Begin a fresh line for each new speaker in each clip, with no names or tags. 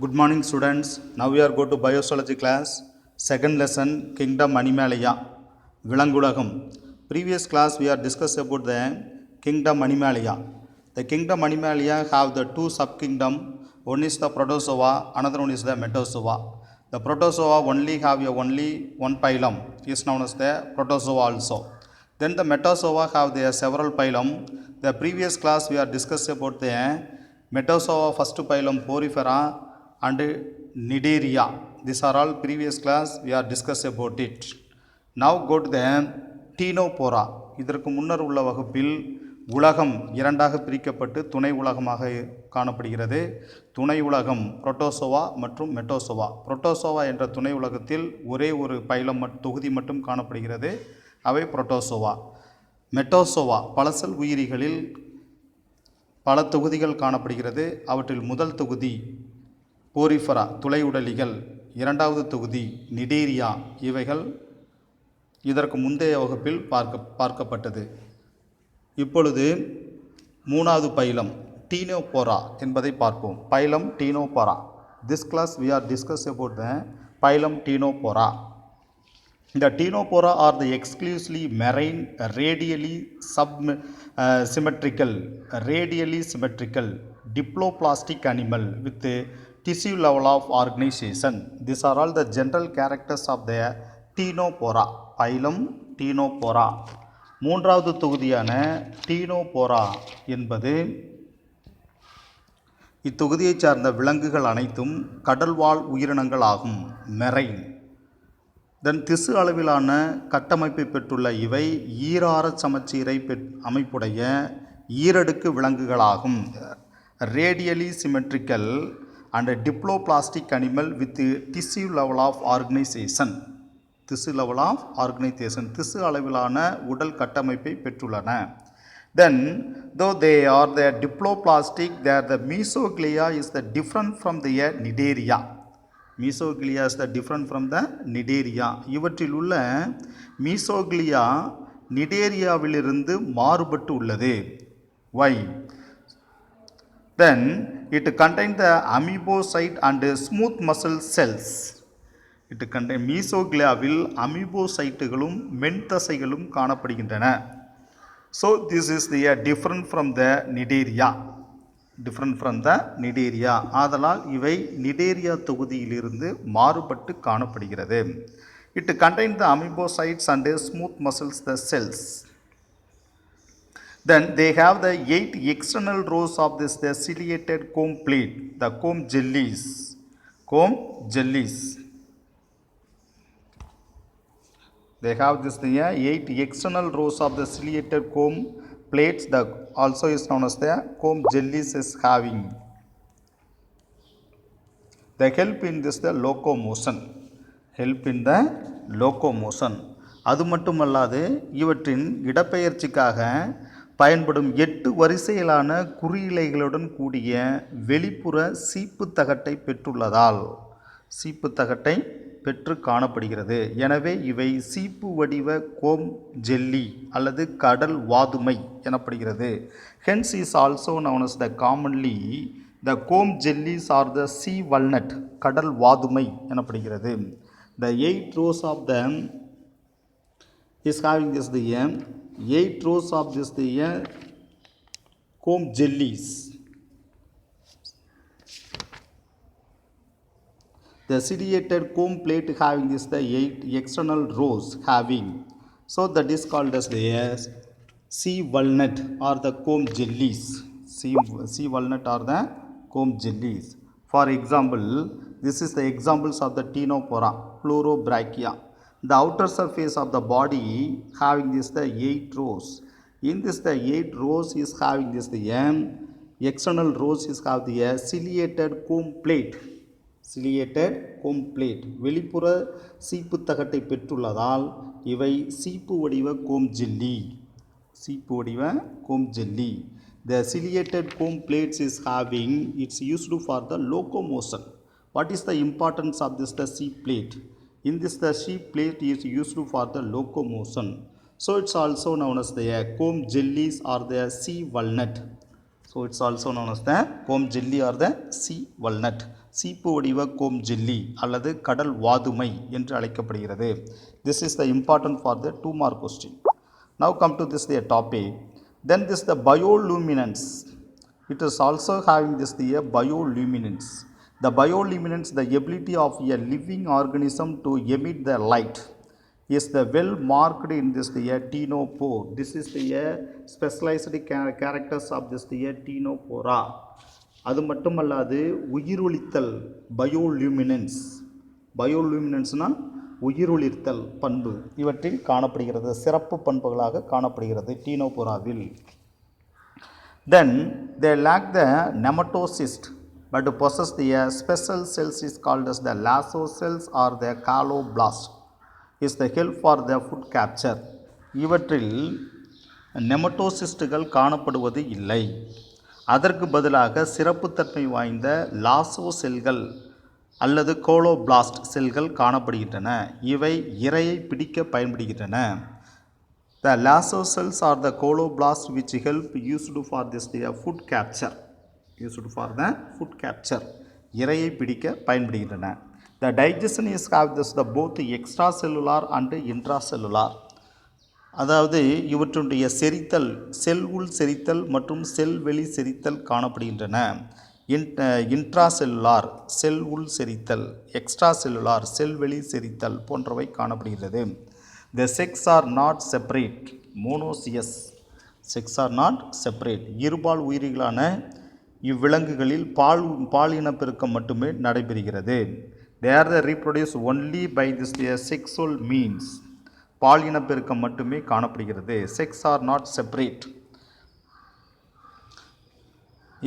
Good morning students. Now we are go to biology class. Second lesson Kingdom Animalia. Vilangulagam. Previous class we are discussed about the Kingdom Animalia. The Kingdom Animalia have the two subkingdom. One is the Protozoa, another one is the Metazoa. The Protozoa only have only one phylum, is known as the Protozoa also. Then the Metazoa have their several phylum. The previous class we are discussed about the Metazoa first phylum Porifera and Cnidaria. These are all previous class we are discussed about it. Now go to the Ctenophora. இதற்கு முன்னர் உள்ள வகுப்பில் உலகம் இரண்டாக பிரிக்கப்பட்டு துணை உலகமாக காணப்படுகிறது. துணை உலகம் புரோட்டோசோவா மற்றும் மெட்டோசோவா. புரோட்டோசோவா என்ற துணை உலகத்தில் ஒரே ஒரு பைலம் தொகுதி மட்டும் காணப்படுகிறது. அவை புரோட்டோசோவா. மெட்டோசோவா பல செல் உயிரிகளில் பல தொகுதிகள் காணப்படுகிறது. அவற்றில் முதல் தொகுதி போரிஃபரா துளையுடலிகள், இரண்டாவது தொகுதி நிடேரியா. இவைகள் இதற்கு முந்தைய வகுப்பில் பார்க்கப்பட்டது. இப்பொழுது மூணாவது பைலம் டீனோபோரா என்பதை பார்ப்போம். Phylum டீனோபோரா. This class we are discuss about the phylum Ctenophora. The Ctenophora are the exclusively marine, radially symmetrical, diploplastic animal with tissue level of organization. These are all the general characters of the Ctenophora. Phylum Ctenophora. மூன்றாவது தொகுதியான Ctenophora என்பது இத்தொகுதியைச் சார்ந்த விலங்குகள் அனைத்தும் கடல்வாழ் உயிரினங்கள் ஆகும். Marine. தென் திசு அளவிலான கட்டமைப்பை பெற்றுள்ள இவை ஈரார சமச்சீரை அமைப்புடைய ஈரடுக்கு விலங்குகளாகும். Radially symmetrical and diploblastic animal with tissue level of organisation. திசு அளவிலான உடல் கட்டமைப்பை பெற்றுள்ளன. Then, though they are the diploplastic, the mesoglea is the different from the Cnidaria. Mesoglea is the different from the Cnidaria. இவற்றில் உள்ள மீசோக்லியா நிடேரியாவிலிருந்து மாறுபட்டு உள்ளது. Why? Then it contains the amoebocyte and smooth muscle cells. It contains மீசோக்லியாவில் அமீபோசைட்டுகளும் மென்தசைகளும் காணப்படுகின்றன. So this is the different from the Cnidaria. ஆதலால் இவை நிடேரியா தொகுதியிலிருந்து மாறுபட்டு காணப்படுகிறது. It contains the amoebocytes and smooth muscles, the cells. Then they have the 8 external rows of this the ciliated comb plate, the comb jellies. They have this the 8 external rows of the ciliated comb plates, that also is known as the comb jellies is having. They help in this the locomotion. அது மட்டுமல்லாது இவற்றின் இடப்பெயர்ச்சிக்காக பயன்படும் 8 வரிசையிலான குறியிலைகளுடன் கூடிய வெளிப்புற சீப்புத்தகட்டை பெற்று காணப்படுகிறது. எனவே இவை சீப்பு வடிவ கோம் ஜெல்லி அல்லது கடல் வாதுமை எனப்படுகிறது. Hence is also known as the commonly the comb jellies or the sea walnut, கடல் வாதுமை எனப்படுகிறது. The 8 rows of them is having this the 8 rows of this the comb jellies. The ciliated comb plate having this the 8 external rows having. So that is called as the sea walnut or the comb jellies. Sea walnut or the comb jellies. For example, this is the examples of the Ctenophora. Pleurobrachia. The outer surface of the body having this the 8 rows. In this the 8 rows is having this the external rows is have the ciliated comb plate. வெளிப்புற சீப்புத்தகட்டை பெற்றுள்ளதால் இவை சீப்பு வடிவ comb jelly. The ciliated comb plates is having, it's used for the locomotion. What is the importance of this the sheep plate? In this the sheep plate is used for the locomotion. So it's also known as the comb jellies or the sea walnut. So it's also known as the comb jelly or the sea walnut. சீப்பு வடிவ comb jelly அல்லது கடல் வாதுமை என்று அழைக்கப்படுகிறது. This is the important for the 2 mark question. Now come to this the topic. Then this the bioluminescence. It is also having this the bioluminescence. The bioluminescence, the ability of a living organism to emit the light, is the well marked in this the ctenophore. This is the specialized characters of this the ctenophora. அது மட்டுமல்லாது உயிரொளித்தல் பயோலூமினன்ஸ். பயோலூமினன்ஸ்னால் உயிரொளித்தல் பண்பு இவற்றில் காணப்படுகிறது, சிறப்பு பண்புகளாக காணப்படுகிறது டீனோபோராவில். Then they lack the nematocyst but possess the special cells is called as the lasso cells or the caloblast. Is the help for the food capture. இவற்றில் நெமட்டோசிஸ்டுகள் காணப்படுவது இல்லை. அதற்கு பதிலாக சிறப்புத்தன்மை வாய்ந்த லாசோ செல்கள் அல்லது கோலோபிளாஸ்ட் செல்கள் காணப்படுகின்றன. இவை இரையை பிடிக்க பயன்படுகின்றன. The lasso cells are the coloblasts which help used for this food capture. Used for the food capture. இரையை பிடிக்க பயன்படுகின்றன. The digestion is have this the both extracellular and intracellular. அதாவது இவற்றுடைய செரித்தல், செல் உள் செரித்தல் மற்றும் செல் வெளி செரித்தல் காணப்படுகின்றன. இன்ட்ராசெல்லுலார் செல் உள் செரித்தல், எக்ஸ்ட்ரா செல்லுலார் செல் வெளி செரித்தல் போன்றவை காணப்படுகிறது. The sex are not separate. Monoecious. Sex are not separate. இருபால் உயிரிகளான இவ்விலங்குகளில் பால் இனப்பெருக்கம் மட்டுமே நடைபெறுகிறது. They are the reproduce only by this sexual means. பால் இனப்பெருக்கம் மட்டுமே காணப்படுகிறது. Sex are not separate.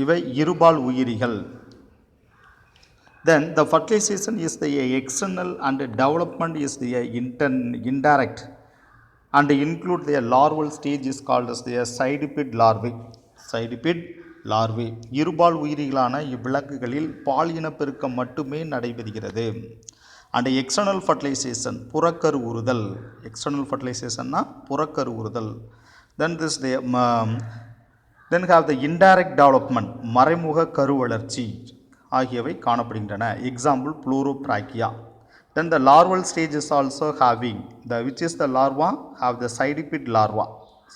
இவை இருபால் உயிரிகள். Then the fertilization is the external and development is the indirect and include the larval stage is called as the sidipid larvae. Sidipid larvae. இருபால் உயிரிகளான இவ்விலங்குகளில் பால் இனப்பெருக்கம் மட்டுமே நடைபெறுகிறது. அண்ட் எக்ஸ்டர்னல் ஃபர்டிலைசேஷன் புறக்கரு உறுதல். எக்ஸ்டர்னல் ஃபர்டிலைசேஷன்னா புறக்கரு உறுதல். Then this then have the indirect development மறைமுக கரு வளர்ச்சி ஆகியவை காணப்படுகின்றன. Example Pleurobrachia. Then the larval stage is also having the which is the larva have the cydippid larva.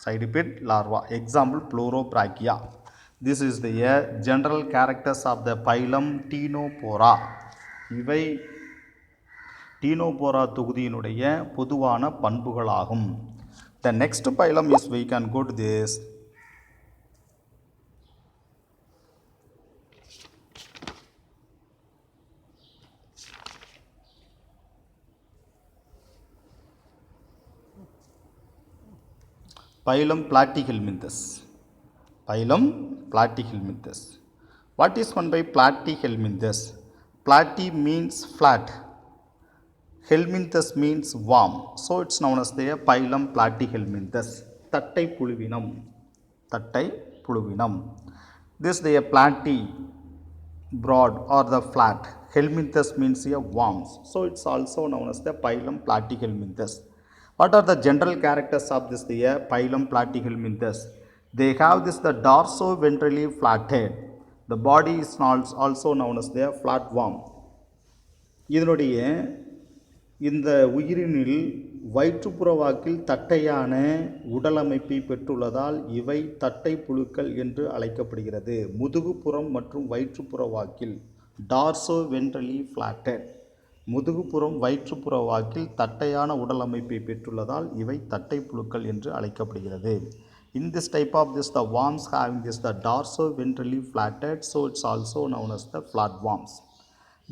Cydippid larva. Example Pleurobrachia. This is the general characters of the phylum Ctenophora. இவை Ctenophora தொகுதியினுடைய பொதுவான பண்புகளாகும். The next phylum is we can go to this. Phylum Platyhelminthes. Phylum Platyhelminthes. What is meant by Platyhelminthes? Platy means flat. Helminthes means worm. So it's known as the phylum Platyhelminthes. தட்டை புழுவினம். தட்டை புழுவினம். This the platy broad or the flat. Helminthes means a worms. So it's also known as the phylum Platyhelminthes. What are the general characters of this the phylum Platyhelminthes? They have this the dorso-ventrally flathead. The body is also known as the flatworm. இதனுடைய இந்த உயிரினில் வயிற்றுப்புற வாக்கில் தட்டையான உடல் அமைப்பை பெற்றுள்ளதால் இவை தட்டை புழுக்கள் என்று அழைக்கப்படுகிறது. முதுகுப்புறம் மற்றும் வயிற்றுப்புற வாக்கில் டார்சோ வென்ட்ரலி ஃப்ளாட்டட். முதுகுப்புறம் வயிற்றுப்புற வாக்கில் தட்டையான உடல் அமைப்பை பெற்றுள்ளதால் இவை தட்டை புழுக்கள் என்று அழைக்கப்படுகிறது. In this type of this the worms having this the dorso ventrally flatted, so it's also known as the flatworms.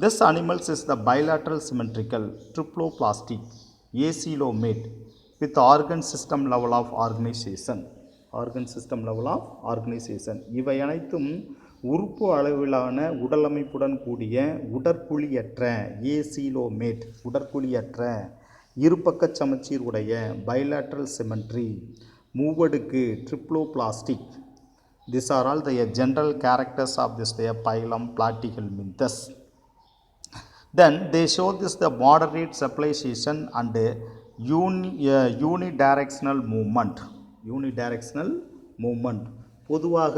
This animals is the bilateral symmetrical triploplastic acoelomate with organ system level of organization. Organ system level of organization. இவை அனைத்தும் உறுப்பு அளவிலான உடலமைப்புடன் கூடிய உடற்குழியற்ற acoelomate உடற்குழியற்ற இருபக்க சமச்சீர் உடைய bilateral symmetry மூவடுக்கு triploplastic. These are all the general characters of this the phylum Platyhelminthes. Then they show this the moderate specialization and unidirectional movement. Unidirectional movement. பொதுவாக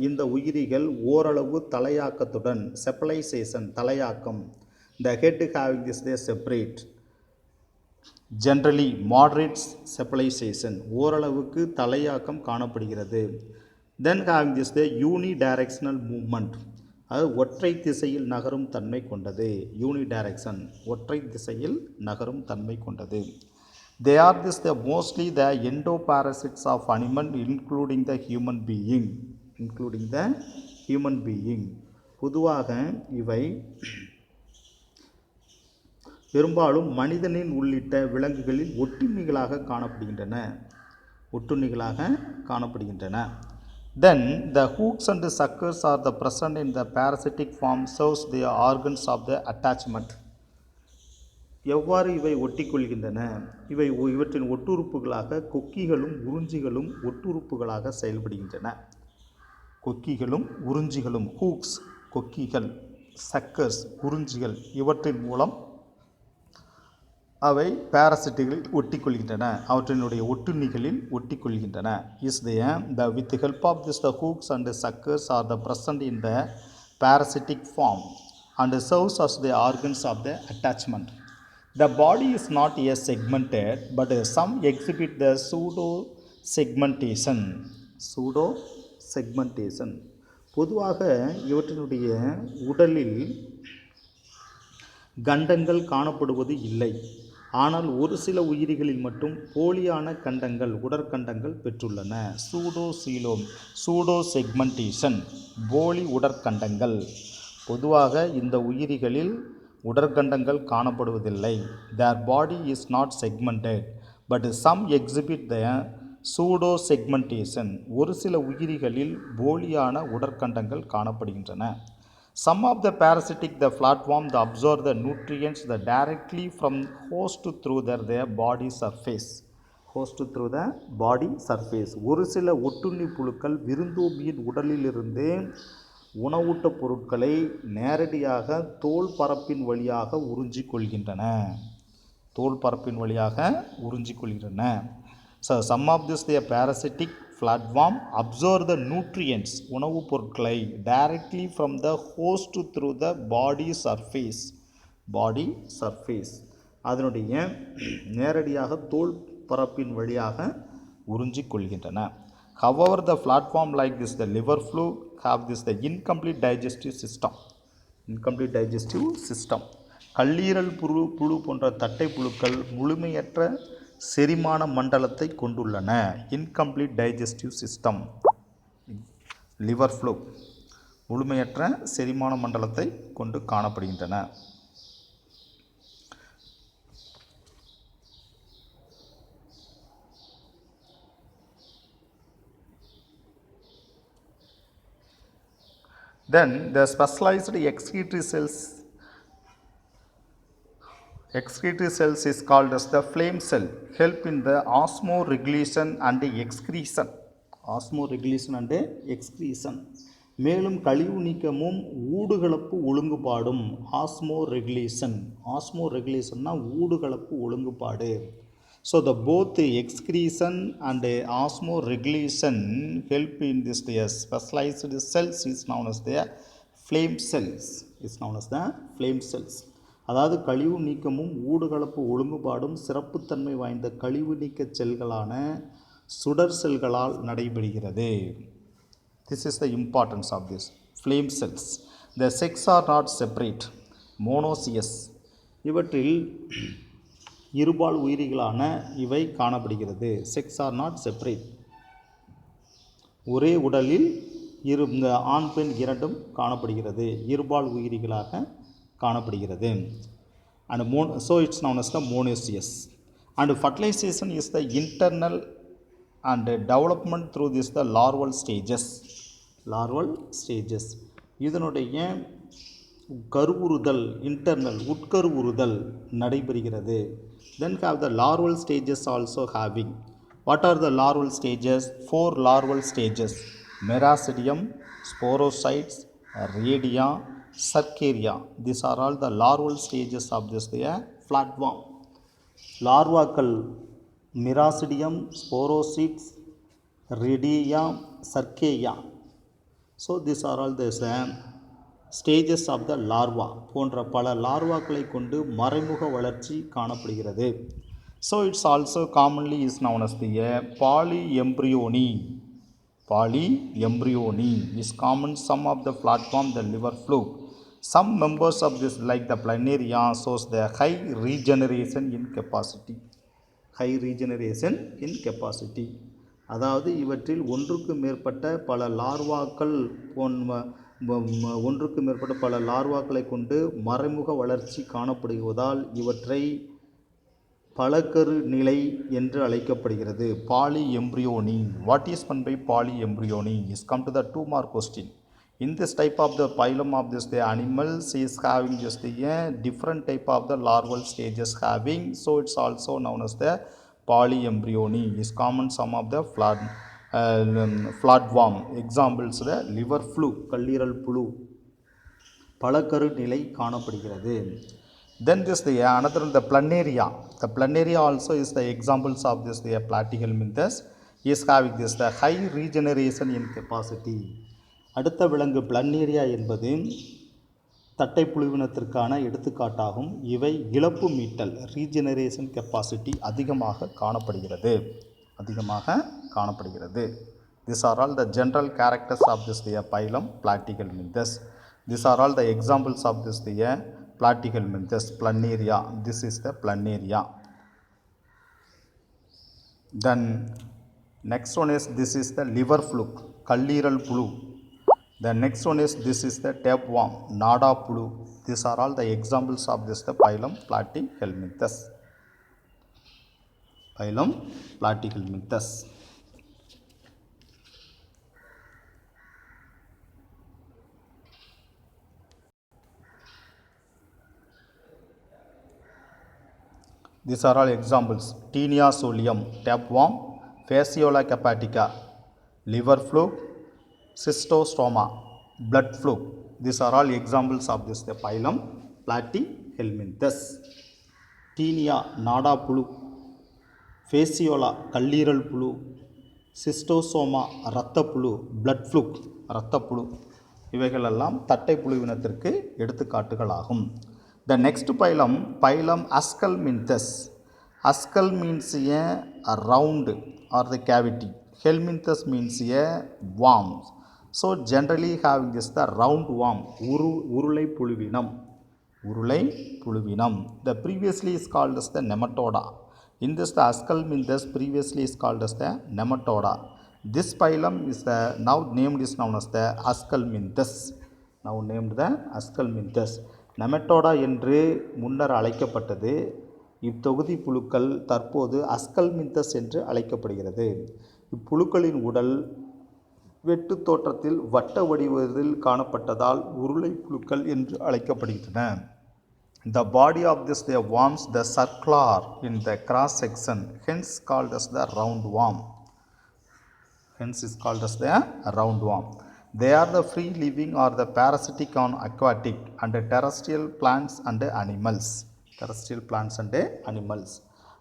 இந்த உயிரிகள் ஓரளவு தலையாக்கத்துடன் செப்பலைசேஷன் தலையாக்கம் the head having this they separate generally moderate செப்பலைசேஷன் ஓரளவுக்கு தலையாக்கம் காணப்படுகிறது then having this the unidirectional movement அது ஒற்றை திசையில் நகரும் தன்மை கொண்டது யூனிடைரக்ஷன் ஒற்றை திசையில் நகரும் தன்மை கொண்டது they are this the mostly the endoparasites of animal including the human being பொதுவாக இவை பெரும்பாலும் மனிதனின் உள்ளிட்ட விலங்குகளில் ஒட்டுண்ணிகளாக காணப்படுகின்றன then the hooks and the suckers are the present in the parasitic form serves the organs of the attachment எவ்வாறு இவை ஒட்டிக்கொள்கின்றன இவற்றின் ஒட்டுறுப்புகளாக கொக்கிகளும் உறிஞ்சிகளும் ஒட்டுறுப்புகளாக செயல்படுகின்றன ஹூக்ஸ் கொக்கிகள் சக்கர்ஸ் உறிஞ்சிகள் இவற்றின் மூலம் அவை பாரசிட்டுகளில் ஒட்டிக்கொள்கின்றன அவற்றினுடைய ஒட்டுண்ணிகளில் ஒட்டிக்கொள்கின்றன is the with the help of this the hooks and the suckers are the present in the parasitic form and serves as the organs of the attachment. The body is not yet segmented, but some exhibit the pseudo-segmentation. பொதுவாக இவற்றினுடைய உடலில் கண்டங்கள் காணப்படுவது இல்லை ஆனால் ஒரு சில உயிரிகளில் மட்டும் போலியான உடற்கண்டங்கள் பெற்றுள்ளன சூடோ செக்மெண்டேஷன் போலி உடற்கண்டங்கள் பொதுவாக இந்த உயிரிகளில் உடற்கண்டங்கள் காணப்படுவதில்லை their body is not segmented but some exhibit the pseudo segmentation ஒரு சில உயிரிகளில் போலியான உடற்கண்டங்கள் காணப்படுகின்றன some of the parasitic the flatworm the absorb the nutrients the directly from host through their body surface ஒரு சில ஒட்டுண்ணி புழுக்கள் விருந்தோம்பியின் உடலிலிருந்து உணவூட்டப் பொருட்களை நேரடியாக தோல் பரப்பின் வழியாக உறிஞ்சிக்கொள்கின்றன so some of this the parasitic flatworm absorb the nutrients உணவுப் பொருட்களை directly from the host through the body surface அதனுடைய நேரடியாக தோல் பரப்பின் வழியாக உறிஞ்சிக்கொள்கின்றன however the flatworm like this the liver fluke have this the incomplete digestive system கல்லீரல் புழு போன்ற தட்டை புழுக்கள் முழுமையற்ற செரிமான மண்டலத்தை கொண்டுள்ளன incomplete digestive system liver flow முழுமையற்ற செரிமான மண்டலத்தை கொண்டு காணப்படுகின்றன then the specialized excretory cells is called as the flame cell help in the osmoregulation and excretion மேலும் கழிவு நீக்கமும் ஊடுகலப்பு ஒழுங்குபாடும் ஆஸ்மோரெகுலேஷன்னா ஊடுகலப்பு ஒழுங்குபாடு so the both excretion and osmoregulation help in this the specialized cells is known as the flame cells அதாவது கழிவு நீக்கமும் ஊடுகலப்பு ஒழுங்குபாடும் சிறப்புத்தன்மை வாய்ந்த கழிவு நீக்க செல்களான சுடர் செல்களால் நடைபெறுகிறது this is the importance of this flame cells the sex are not separate monoecious இவற்றில் இருபால் உயிரிகளான இவை காணப்படுகிறது செக்ஸ் ஆர் நாட் செப்பரேட் ஒரே உடலில் இந்த ஆண் பெண் இரண்டும் காணப்படுகிறது இருபால் உயிரிகளாக காணப்படுகிறது and so it's known as the monoecious and fertilization is the internal and development through this the larval stages இதனுடைய கருவுறுதல் இன்டர்னல் உட்கருவுறுதல் நடைபெறுகிறது then have the larval stages also having what are the larval stages 4 larval stages meracidium sporocytes rhadia cercaria these are all the larval stages of this flatworm larvaக்கள் meracidium sporocytes rhadia cercaria. So this are all this stages of the larva போன்ற பல லார்வாக்களை கொண்டு மறைமுக வளர்ச்சி காணப்படுகிறது. So it's also commonly is known as the polyembryony. Polyembryony is common some of the platform the liver fluke. Some members of this like the planaria shows the high regeneration in capacity. High regeneration in capacity. அதாவது இவற்றில் ஒன்றுக்கு மேற்பட்ட பல லார்வாக்களை கொண்டு மறைமுக வளர்ச்சி காணப்படுவதால் இவற்றை பலகரு நிலை என்று அழைக்கப்படுகிறது. Polyembryony. What is meant by polyembryony is come to the 2 mark question. In this type of the phylum of this the animals is having just a different type of the larval stages having, so it's also known as the polyembryony is common some of the flatworm. Examples the liver fluke, கல்லீரல் புழு பலகரு நிலை காணப்படுகிறது. Then this the another the planaria. The planaria also is the examples of this the platyhelminthes is having this the high regeneration in capacity. அடுத்த விலங்கு planaria என்பது தட்டை புழுவினத்திற்கான எடுத்துக்காட்டாகும். இவை இழப்பு மீட்டல் ரீஜெனரேஷன் கெப்பாசிட்டி அதிகமாக காணப்படுகிறது. These are all the general characters of this the phylum platyhelminthes. These are all the examples of this the platyhelminthes. Planaria. This is the planaria. Then next one is this is the liver fluke, கல்லீரல் புழு. The next one is this is the tapeworm, நாடா புழு. These are all the examples of this the phylum platyhelminthes. Phylum platyhelminthes. These are all examples. Taenia solium, tapeworm, Fasciola hepatica, liver fluke, Schistosoma, blood fluke. These are all examples of this the phylum platyhelminthes. Taenia நாடா புழு, Fasciola கல்லீரல் புழு, Schistosoma இரத்தப்புழு, blood fluke இரத்தப்புழு. இவைகளெல்லாம் தட்டை புழுவினத்திற்கு எடுத்துக்காட்டுகளாகும். The next phylum Ascalminthes. Ascal means a round or the cavity. Helminthes means a worm. So generally having this the round worm, உருளை புழுவினம். The previously is called as the nematoda. In this the Ascalminthes previously is called as the nematoda. This phylum is the now named is known as the Ascalminthes. Now named the Ascalminthes. நெமட்டோடா என்று முன்னர் அழைக்கப்பட்டது. இத்தொகுதி புழுக்கள் தற்போது அஸ்கல்மின்தஸ் என்று அழைக்கப்படுகிறது. இப்புழுக்களின் உடல் வெட்டு தோற்றத்தில் வட்ட வடிவத்தில் காணப்பட்டதால் உருளை புழுக்கள் என்று அழைக்கப்படுகின்றன. The body of this the worms the circular in the cross section, hence called as the roundworm. Hence is called as the roundworm. They are the free living or the parasitic on aquatic and terrestrial plants and animals.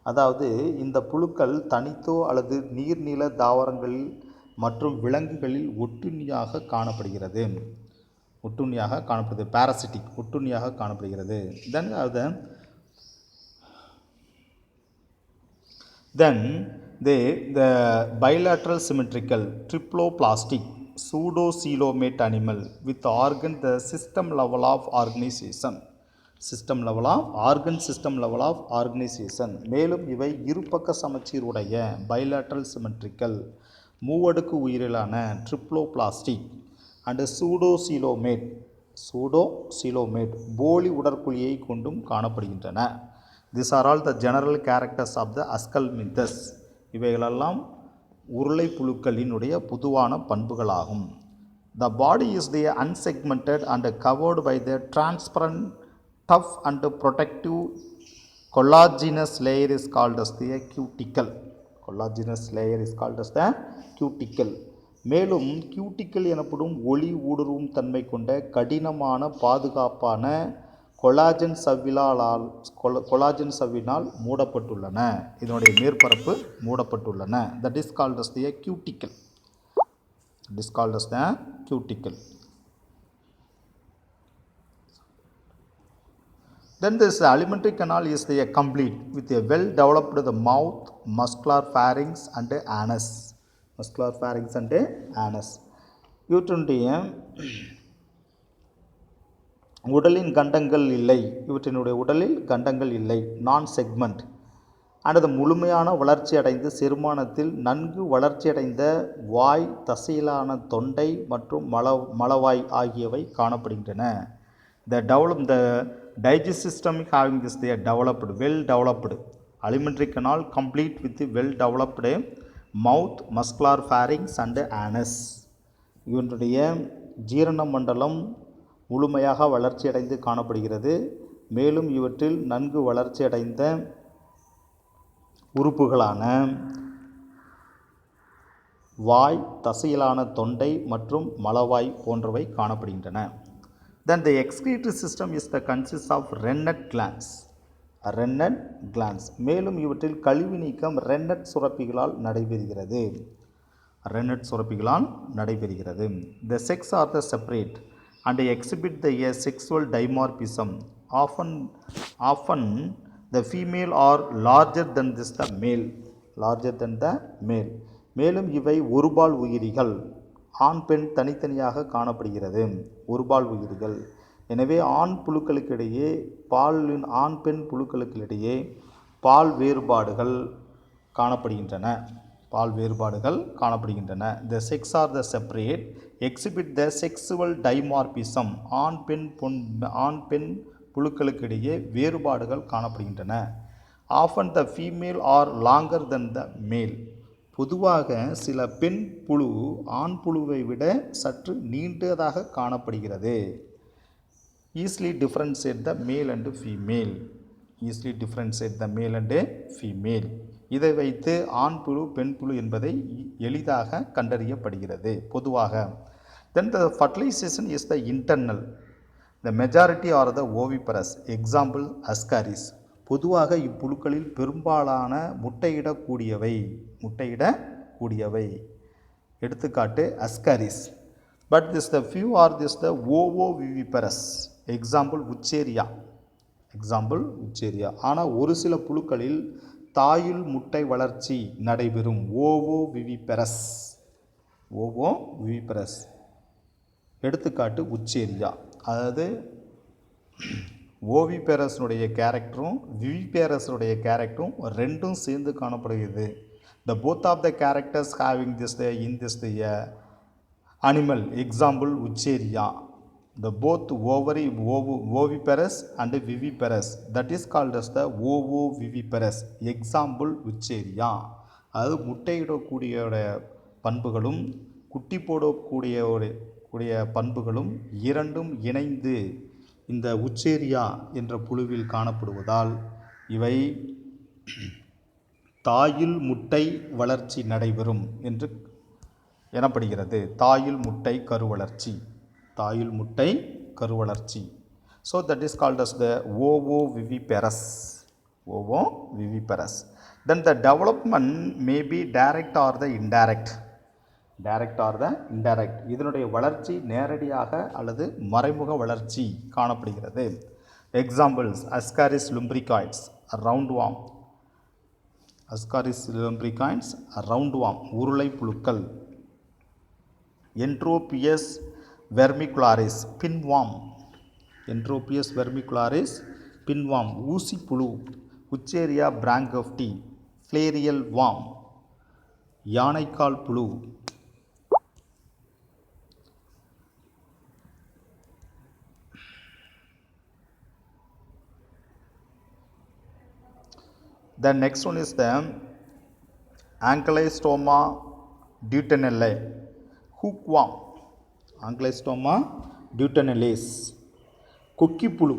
அதாவது இந்த புழுக்கள் தனித்தோ அல்லது நீர்நில தாவரங்களில் மற்றும் விலங்குகளில் ஒட்டுண்ணியாக காணப்படுகிறது. Parasitic ஒட்டுண்ணியாக காணப்படுகிறது. Then the bilateral symmetrical triploplastic pseudocoelomate animal with organ the system level of organization. மேலும் இவை இருபக்க சமச்சீர் உடைய bilateral symmetrical மூவடுக்கு உயிரிலான triploplastic and pseudocoelomate போலி உடற்குழியை கொண்டும் காணப்படுகின்றன. These are all the general characters of the Ascalminthes. இவைகளெல்லாம் உருளை புழுக்களினுடைய பொதுவான பண்புகளாகும். The body is the unsegmented and covered by the transparent, tough and protective collagenous layer is called as the cuticle. மேலும் cuticle எனப்படும் ஒளி ஊடுருவும் தன்மை கொண்ட கடினமான பாதுகாப்பான கொலாஜன் சவ்வினால் மூடப்பட்டுள்ளன. இதனுடைய மேற்பரப்பு மூடப்பட்டுள்ளன. That is called as the cuticle. It is called as the cuticle. Then this alimentary canal is the complete with a well developed the mouth, muscular pharynx and anus. Muscular pharynx and anus. இவற்றினுடைய உடலின் கண்டங்கள் இல்லை, இவற்றினுடைய உடலில் கண்டங்கள் இல்லை, நான் segment அல்லது முழுமையான வளர்ச்சி அடைந்து செரிமானத்தில் நன்கு வளர்ச்சியடைந்த வாய், தசையிலான தொண்டை மற்றும் மலவாய் ஆகியவை காணப்படுகின்றன. The digestive system having this they are developed, well developed. Alimentary canal complete with well developed mouth, muscular pharynx and anus. இவனுடைய ஜீரண மண்டலம் முழுமையாக வளர்ச்சியடைந்து காணப்படுகிறது. மேலும் இவற்றில் நன்கு வளர்ச்சியடைந்த உறுப்புகளான வாய், தசையிலான தொண்டை மற்றும் மலவாய் போன்றவை காணப்படுகின்றன. Then the excretory system is the consists of rennet glands. Rennet glands. மேலும் இவற்றில் கழிவு நீக்கம் rennet சுரப்பிகளால் நடைபெறுகிறது. rennet சுரப்பிகளால் நடைபெறுகிறது. The sex are the separate and exhibit the sexual dimorphism. Often the female are larger than this the male. Larger than the male. மேலும் இவை ஒருபால் உயிரிகள். ஆண் பெண் தனித்தனியாக காணப்படுகிறது. ஒருபால் உயிரிகள். எனவே ஆண் புழுக்களுக்கிடையே ஆண் பெண் புழுக்களுக்கிடையே பால் வேறுபாடுகள் காணப்படுகின்றன. பால் வேறுபாடுகள் காணப்படுகின்றன. The sex are the separate exhibit the sexual dimorphism. ஆண் பெண் புழுக்களுக்கிடையே வேறுபாடுகள் காணப்படுகின்றன. Often the female are longer than the male. பொதுவாக சில பெண் புழு ஆண் புழுவை விட சற்று நீண்டதாக காணப்படுகிறது. Easily differentiate the male and female. Easily differentiate the male and female. இதை வைத்து ஆண் புழு பெண் புழு என்பதை எளிதாக கண்டறியப்படுகிறது பொதுவாக. Then the fertilization is the internal. The majority are the oviparous. Example Ascaris. பொதுவாக இப்புழுக்களில் பெரும்பாலான முட்டையிடக்கூடியவை. எடுத்துக்காட்டு ascaris. But this the few are this the ovoviviparous. Example உச்சேரியா. ஆனால் ஒரு சில புழுக்களில் தாயுள் முட்டை வளர்ச்சி நடைபெறும். ஓவோவிவிபரஸ். எடுத்துக்காட்டு உச்சேரியா. அதாவது ஓவிபேரஸனுடைய கேரக்டரும் விவிபேரஸனுடைய கேரக்டரும் ரெண்டும் சேர்ந்து காணப்படுகிறது. The both of the characters having this in this animal. Example உச்சேரியா. The both oviparous and viviparous. That is called as the ovoviviparous. Example உச்சேரியா. அது முட்டையிடக்கூடிய பண்புகளும் குட்டி போடக்கூடிய பண்புகளும் இரண்டும் இணைந்து இந்த உச்சேரியா என்ற புழுவில் காணப்படுவதால் இவை தாயுள் முட்டை வளர்ச்சி நடைபெறும் என்று எனப்படுகிறது. தாயுள் முட்டை கருவளர்ச்சி. So that is called as the ovoviviparous. Then the development may be direct or the indirect. இதனுடைய வளர்ச்சி நேரடியாக அல்லது மறைமுக வளர்ச்சி காணப்படுகிறது. Examples Ascaris lumbricoides, roundworm. உருளை புழுக்கள். Entropius vermicularis, pinworm. ஊசி புழு. உச்சேரியா பிராங்கோப்டி, ஃப்ளேரியல் வார்ம். யானைக்கால் புழு. The next one is the Ankylostoma duodenale, hookworm. Ankylostoma duodenales. கொக்கி புழு.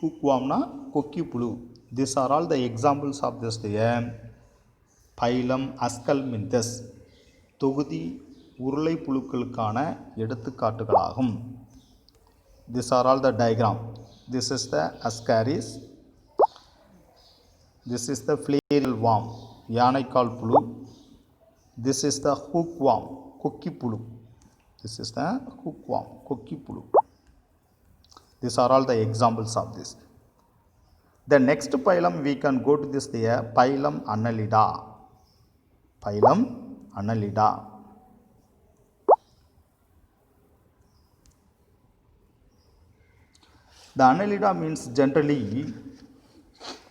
hookwormனா கொக்கி புழு. These are all the examples of this phylum Ascalminthus. தொகுதி உருளை புழுக்களுக்கான எடுத்துக்காட்டுகளாகும். These are all the diagram. This is the Ascaris. This is the flail worm, யானைக்கால் புழு. This is the hookworm, கொக்கி புழு. This is the hookworm, கொக்கி புழு. These are all the examples of this. The next phylum we can go to this the phylum Annelida. Phylum Annelida. The Annelida means generally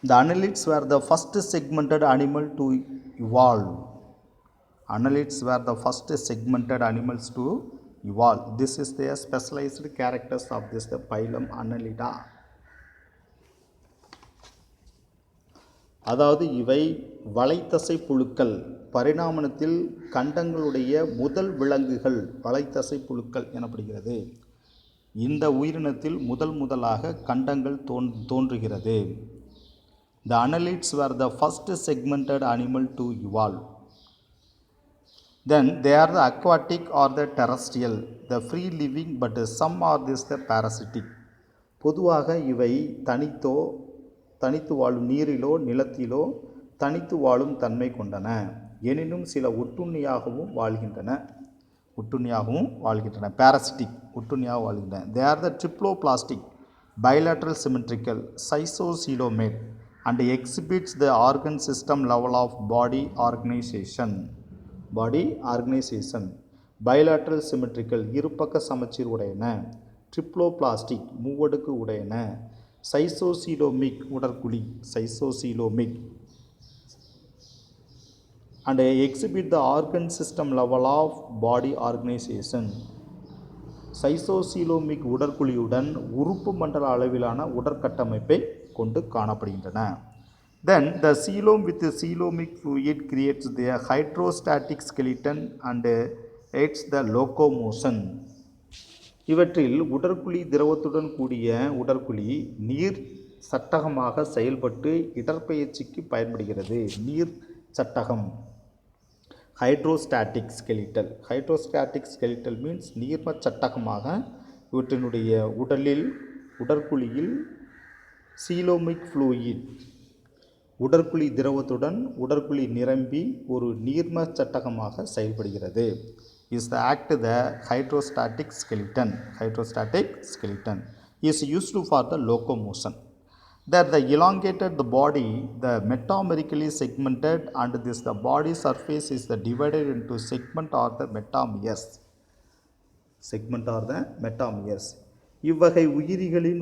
the annelids were the first segmented animal to evolve. Annelids were the first segmented animals to evolve. This is the specialized characters of this the phylum Annelida. அதாவது இவை வலைத்தசை புழுக்கள், பரிணாமத்தில் கண்டங்களுடைய முதல் விலங்குகள் வலைத்தசை புழுக்கள் எனப்படுகிறது. இந்த உயிரினத்தில் முதலாக கண்டங்கள் தோன்றுகிறது. The annelids were the first segmented animal to evolve. Then they are the aquatic or the terrestrial, the free living, but some are this the parasitic. பொதுவாக இவை தனித்து வாழும் நீரிலோ நிலத்திலோ தனித்து வாழும் தன்மை கொண்டன. எனினும் சில ஒட்டுண்ணியாகவும் வாழ்கின்றன. parasitic ஒட்டுண்ணியாக வாழ்கின்றன. They are the triploplastic, bilateral symmetrical, schizocoelomate and exhibits the organ system level of body organization. bilateral symmetrical இருபக்க சமச்சீர் உடையன. triploplastic மூவடுக்கு உடையன. schizocoelomic உடற்குழி schizocoelomic and exhibit the organ system level of body organization. schizocoelomic உடற்குழியுடன் உறுப்பு மண்டல அளவிலான உடற்கட்டமைப்பை கொண்டு காணப்படுகின்றன. Then the coelom with the coelomic fluid creates the hydrostatic skeleton and aids the locomotion. இவற்றில் உடற்குழி திரவத்துடன் கூடிய உடற்குழி நீர் சட்டகமாக செயல்பட்டு இடற்பெயர்ச்சிக்கு பயன்படுகிறது. நீர் சட்டகம் ஹைட்ரோஸ்டாட்டிக் ஸ்கெலிட்டல் மீன்ஸ் நீர்ம சட்டகமாக இவற்றினுடைய உடற்குழியில் சீலோமிக் ஃப்ளூயிட் உடற்குழி திரவத்துடன் உடற்குழி நிரம்பி ஒரு நீர்ம சட்டகமாக செயல்படுகிறது. is the hydrostatic skeleton is used for the locomotion. There the elongated the body, the metamerically segmented, and the body surface is the divided into segment or the metameres. இவ்வகை உயிரிகளின்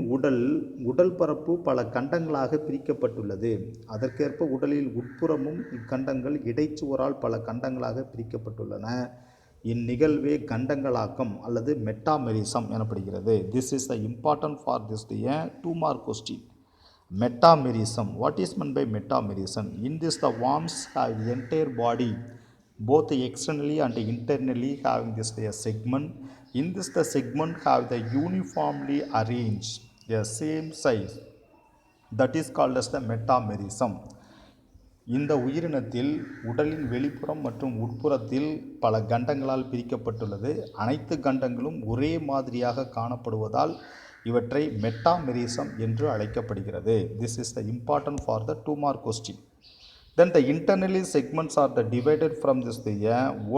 உடல் பரப்பு பல கண்டங்களாக பிரிக்கப்பட்டுள்ளது. அதற்கேற்ப உடலில் உட்புறமும் இக்கண்டங்கள் இடைச்சுவரால் பல கண்டங்களாக பிரிக்கப்பட்டுள்ளன. இந்நிகழ்வே கண்டங்களாக்கம் அல்லது மெட்டாமெரிசம் எனப்படுகிறது. This is the important for this the 2 mark question. Metamerism. What is meant by metamerism? In this the worms have the entire body both externally and internally having this the segment. In this the segment have the uniformly arranged the same size. That is called as the metamerism. இந்த உயிரினத்தில் உடலின் வெளிப்புறம் மற்றும் உட்புறத்தில் பல கண்டங்களால் பிரிக்கப்பட்டுள்ளது. அனைத்து கண்டங்களும் ஒரே மாதிரியாக காணப்படுவதால் இவற்றை மெட்டாமெரிசம் என்று அழைக்கப்படுகிறது. This is the important for the 2 mark question. Then the internally segments are the divided from this the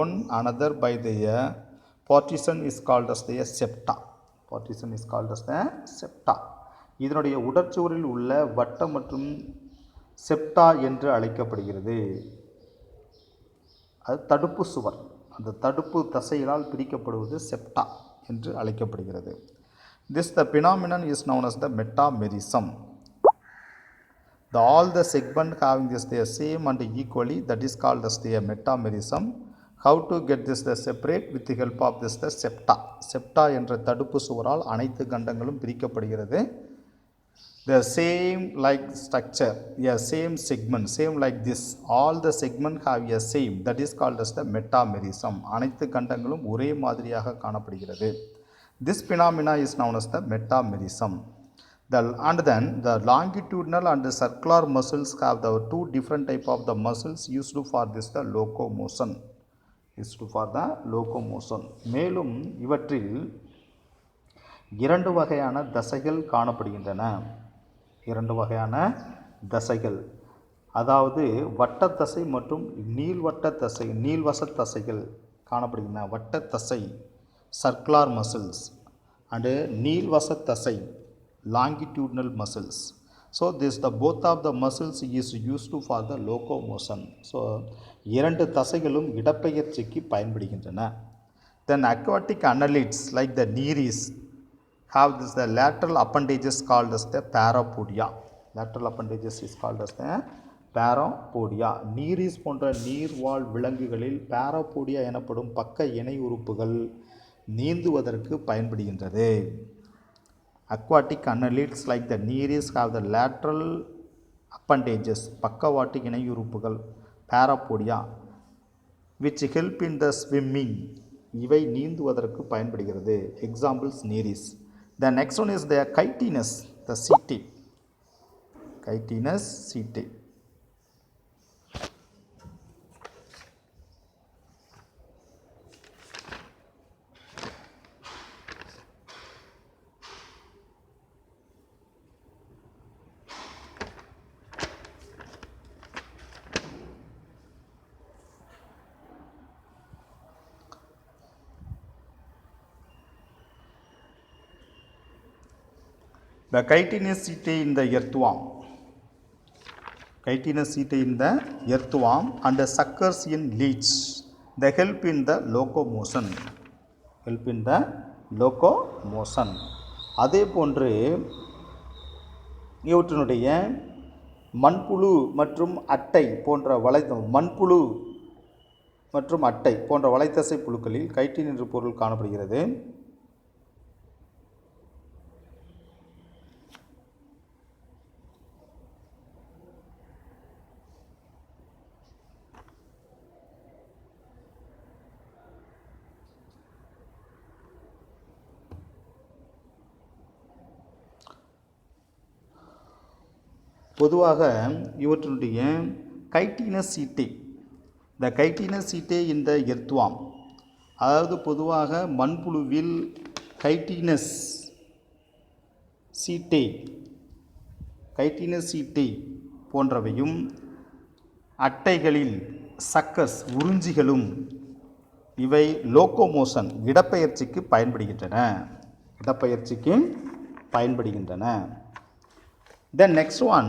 one another by the partition is called as the septa. இதனுடைய உடற்சுவரில் உள்ள வட்டம் மற்றும் செப்டா என்று அழைக்கப்படுகிறது. அது தடுப்பு சுவர், அந்த தடுப்பு தசைகளால் பிரிக்கப்படுவது செப்டா என்று அழைக்கப்படுகிறது. This the phenomenon is known as the metamerism. All the segment having this the same and equally, that is called as the metamerism. How to get this the separate? With the help of this the septa என்ற தடுப்பு சுவரால் அனைத்து கண்டங்களும் பிரிக்கப்படுகிறது. The same like structure, same segment, same like this. All the segment have a same, that is called as the metamerism. அனைத்து கண்டங்களும் ஒரே மாதிரியாக காணப்படுகிறது. This phenomena is known as the metamerism. And then the longitudinal and the circular muscles have the 2 different type of the muscles used for this the locomotion. மேலும் இவற்றில் 2 வகையான தசைகள் காணப்படுகின்றன. 2 வகையான தசைகள், அதாவது வட்டத்தசை மற்றும் நீள்வட்ட தசை, நீள்வச தசைகள் காணப்படுகின்றன. வட்டத்தசை circular muscles, and நீள்வச தசை longitudinal muscles. So this the both of the muscles is used for the locomotion. So இரண்டு தசைகளும் இடப்பெயர்ச்சிக்கு பயன்படுகின்றன. Then aquatic annelids like the nereis have this the lateral appendages called as the parapodia. Lateral appendages is called as the parapodia. nereis போன்ற நீர்வாழ் விலங்குகளில் parapodia எனப்படும் பக்க இணை உறுப்புகள் நீந்துவதற்கு பயன்படுகின்றது. Aquatic annelids like the nereis have the lateral appendages பக்கவாட்டு இணை உறுப்புகள் parapodia which help in the swimming. இவை நீந்துவதற்கு பயன்படுகிறது. Examples nereis. The next one is the chitinous, the setae. Chitinous setae. The chitinous setae in the earthworm. Chitinous setae in the earthworm and the suckers in leech. They help in the locomotion. Help in the locomotion. அதே போன்று இவற்றினுடைய மண்புழு மற்றும் அட்டை போன்ற மண்புழு மற்றும் அட்டை போன்ற வலைத்தசை புழுக்களில் கைட்டின் என்ற பொருள் காணப்படுகிறது. பொதுவாக இவற்றுடைய கைட்டினஸ் சீட்டே த கைட்டினஸ் சீட்டே இந்த எர்த்வாம், அதாவது பொதுவாக மண்புழுவில் கைட்டினஸ் சீட்டே போன்றவையும் அட்டைகளில் சக்கஸ் உறிஞ்சிகளும் இவை லோகோமோஷன் இடப்பெயர்ச்சிக்கு பயன்படுகின்றன. Then next one,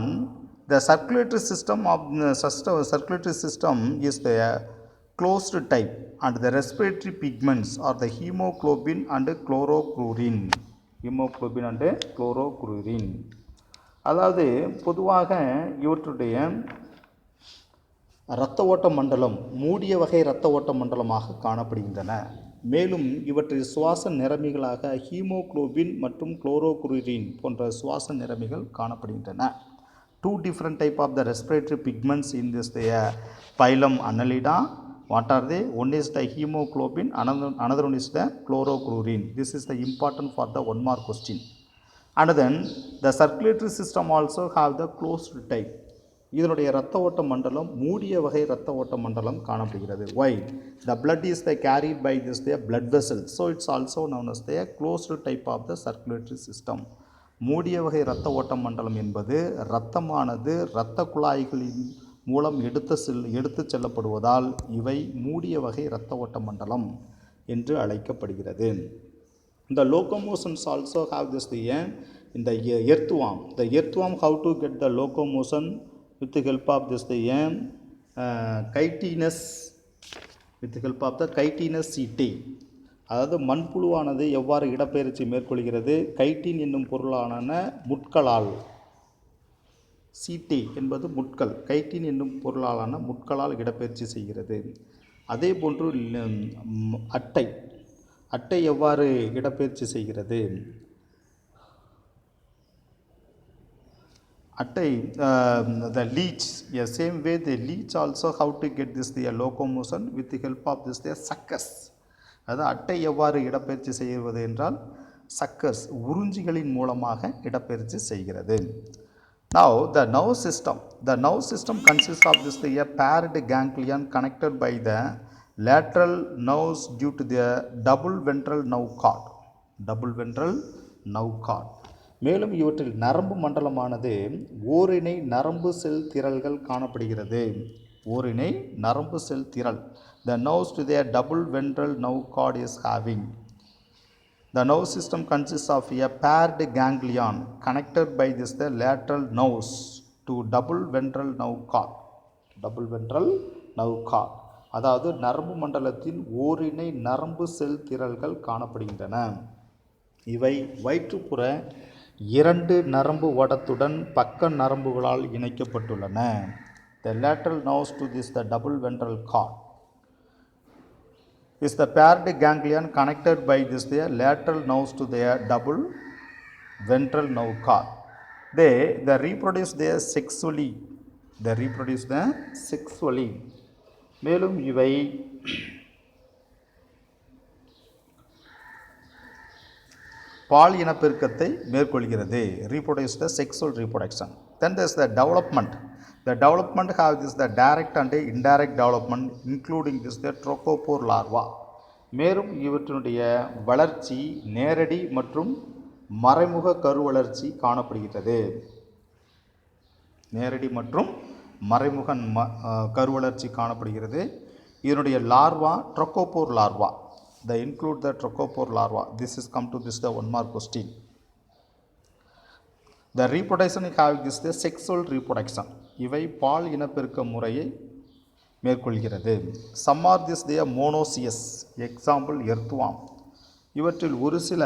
the circulatory system is the closed type and the respiratory pigments are the hemoglobin and chlorochlorine. அதாவது பொதுவாக இவற்றுடைய இரத்த ஓட்ட மண்டலம் மூடிய வகை இரத்த ஓட்ட மண்டலமாக காணப்படுகின்றன. மேலும் இவற்றில் சுவாச நிறமிகளாக ஹீமோகுளோபின் மற்றும் குளோரோகுரின் போன்ற சுவாச நிறமிகள் காணப்படுகின்றன. 2 different type of the respiratory pigments in this phylum Annelida. What are they? One is the hemoglobin, another one is the chlorochlorine. This is the important for the 1 mark question. And then the circulatory system also have the closed type. இதனுடைய இரத்த ஓட்ட மண்டலம் மூடிய வகை இரத்த ஓட்ட மண்டலம் காணப்படுகிறது. Why? The blood is carried by this blood vessel. So it's also known as the closed type of the circulatory system. மூடிய வகை இரத்த ஓட்ட மண்டலம் என்பது இரத்தமானது இரத்த குழாய்களின் மூலம் எடுத்து செல்லப்படுவதால் இவை மூடிய வகை இரத்த ஓட்ட மண்டலம் என்று அழைக்கப்படுகிறது. The locomotions also have this in the earthworm. The earthworm how to get the locomotion with the help of this chitinous setae. அதாவது மண்புழுவானது எவ்வாறு இடப்பெயர்ச்சி மேற்கொள்கிறது? கைட்டின் என்னும் பொருளான முட்களால். சீட்டே என்பது முட்கள், கைட்டின் என்னும் பொருளாலான முட்களால் இடப்பெயர்ச்சி செய்கிறது. அதே போன்று அட்டை எவ்வாறு இடப்பெயர்ச்சி செய்கிறது? அட்டை the leech, same way the leech also how to get this locomotion with the help of this suckers. அதாவது அட்டை எவ்வாறு இடப்பெயர்ச்சி செய்வது என்றால் சக்கர்ஸ் உறிஞ்சிகளின் மூலமாக இடப்பெயர்ச்சி செய்கிறது. Now the nerve system consists of this paired ganglion connected by the lateral nerves due to the double ventral nerve cord. மேலும் இவற்றில் நரம்பு மண்டலமானது ஓரிணை நரம்பு செல் திரள்கள் காணப்படுகிறது. ஓரிணை நரம்பு செல் திரள். The nerves to their double ventral nerve cord is having. The nerve system consists of a paired ganglion connected by this the lateral nerves to double ventral nerve cord. Double ventral nerve cord. அதாவது நரம்பு மண்டலத்தின் ஓரிணை நரம்பு செல் திரள்கள் காணப்படுகின்றன. இவை வயிற்றுப்புற இரண்டு நரம்பு வடத்துடன் பக்க நரம்புகளால் இணைக்கப்பட்டுள்ளன. The lateral nerves to this the double ventral cord is the paired ganglion connected by this the lateral nerves to their double ventral nerve cord. They reproduce their sexually. They reproduce the sexually. மேலும் இவை பால் இனப்பெருக்கத்தை மேற்கொள்கிறது. Reproduce the sexual reproduction. Then there is the development. The development have this the direct and indirect development including this the trochopore larva. மேலும் இவற்றினுடைய வளர்ச்சி நேரடி மற்றும் மறைமுக கருவளர்ச்சி காணப்படுகிறது. நேரடி மற்றும் மறைமுக கருவளர்ச்சி காணப்படுகிறது. இதனுடைய larva trochopore larva. They include the trochopore larva. This is come to this the one mark question. The reproduction have this the sexual reproduction. இவை பால் இனப்பெருக்க முறையை மேற்கொள்கிறது. Some are this they are monoecious. Example earthworm. இவற்றில் ஒரு சில